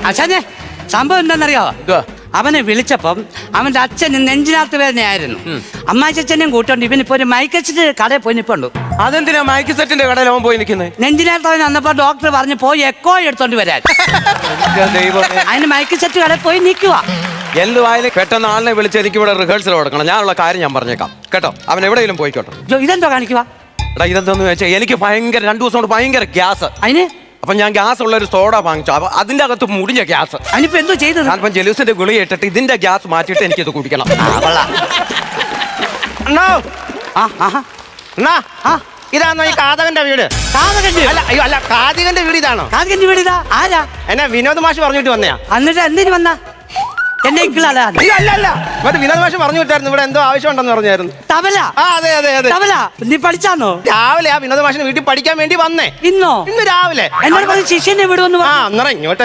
അച്ഛനെ സംഭവം എന്താണെന്നറിയോ? അവനെ വിളിച്ചപ്പം അവന്റെ അച്ഛന് നെഞ്ചിനകത്ത് വേദനയായിരുന്നു. അമ്മാച്ചനും കൂട്ടോണ്ട് ഇവനിപ്പോ ഒരു മൈക്കച്ചിട്ട് കടയിൽ പോയി നിൽപ്പുണ്ട്. അതെന്തിനാ മൈക്ക് സെറ്റിന്റെ കടയിൽ അവൻ പോയി നിൽക്കുന്നത്? നെഞ്ചിനകത്ത് അവൻ വന്നപ്പോ ഡോക്ടർ പറഞ്ഞു പോയി എക്കോ എടുത്തോണ്ട് വരാൻ. അതിന് മൈക്ക് സെറ്റ് കടയിൽ പോയി നിൽക്കുക. എന്തുവായാലും പെട്ടെന്ന് ആളിനെ വിളിച്ച് എനിക്ക് ഇവിടെ റിഹേഴ്സൽ കൊടുക്കണം. ഞാനുള്ള കാര്യം ഞാൻ പറഞ്ഞേക്കാം കേട്ടോ. അവൻ എവിടെയെങ്കിലും പോയിക്കോട്ടെ. ഇതെന്തോ കാണിക്കുക? എടാ ഇതെന്തോന്ന് വെച്ചാൽ എനിക്ക് ഭയങ്കര 2 ദിവസം കൊണ്ട് ഭയങ്കര ഗ്യാസ്. അതിന് അപ്പൊ ഞാൻ ഗ്യാസ് ഉള്ള ഒരു സോഡ വാങ്ങിച്ചു. അപ്പൊ അതിന്റെ അകത്ത് മുടിഞ്ഞ ഗ്യാസ്. അതിനിപ്പോ എന്തോ ചെയ്തത്? ഞാനിപ്പം ജലൂസിന്റെ ഗുളിക ഇട്ടിട്ട് ഇതിന്റെ ഗ്യാസ് മാറ്റിയിട്ട് എനിക്കിത് കുടിക്കണം. ഇതാണോ ഈ കാതകന്റെ വീട്? അല്ല അയ്യോ അല്ല, കാതികന്റെ വീട് ഇതാണോ? കാതികന്റെ വീട് ഇതാ. ആരാ? എന്നെ വിനോദ് മാഷ് പറഞ്ഞിട്ട് വന്നയാ. എന്നിട്ട് എന്തിനു വന്ന? എന്നെ അയ്യോ അല്ല അല്ല, മറ്റേ വിനോദ് മാഷ് പറഞ്ഞു വിട്ടായിരുന്നു ഇവിടെ എന്തോ ആവശ്യം ഉണ്ടെന്ന് പറഞ്ഞായിരുന്നു. തബല? ആ അതെ അതെ അതെ. തബല നീ പഠിച്ചാന്നോ? രാവിലെ ആ വിനോദ് മാഷിന് വീട്ടിൽ പഠിക്കാൻ വേണ്ടി വന്നേ. ഇന്നോ? ഇന്ന് രാവിലെ എന്നോട് പറഞ്ഞ ശിഷ്യനെ വിടുമെന്ന് ആ അന്നേരം ഇങ്ങോട്ട്